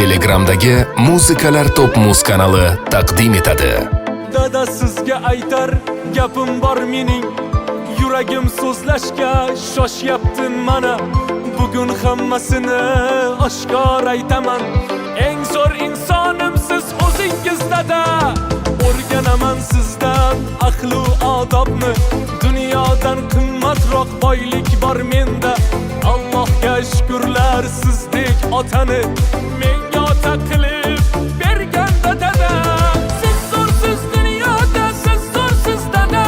Telegramdagi Muzikalar Top Muz kanali taqdim etadi. Dada sizga aytar gapim bor mening, yuragim so'zlashga shoshyapti mana. Bugun hammasini oshkor aytaman. Eng zo'r insonim siz o'zingiz dada. O'rganaman sizdan aqlu odobni, dunyodan qimmatroq boylik bor menda. Allohga shukrlar sizdek otani menga ota qilib bergan dada. Siz zo'rsiz dunyoda, siz zo'rsiz dada.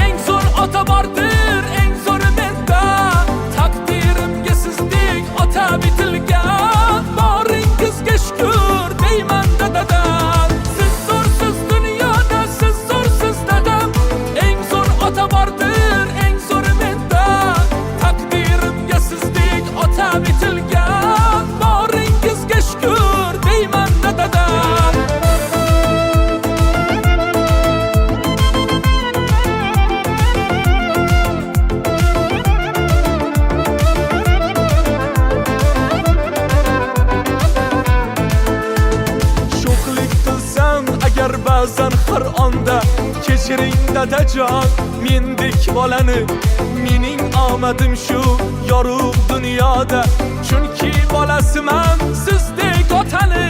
Eng zo'r ota bordir, eng zo'ri menda. Taqdirimga sizdek ota bitilgan, boringizga shukr deyman dada. Siz zo'rsiz dunyoda, siz zo'rsiz dada. Eng zo'r ota bordir, eng zo'ri menda. Taqdirimga sizdek ota bitilgan, boringizga shukr deyman dada. Sho'xlik qilsam agar ba'zan har onda, kechiring dadajon mendek bolani. Mening omadim shu yorug' dunyoda, chunki bolasiman sizdek otani.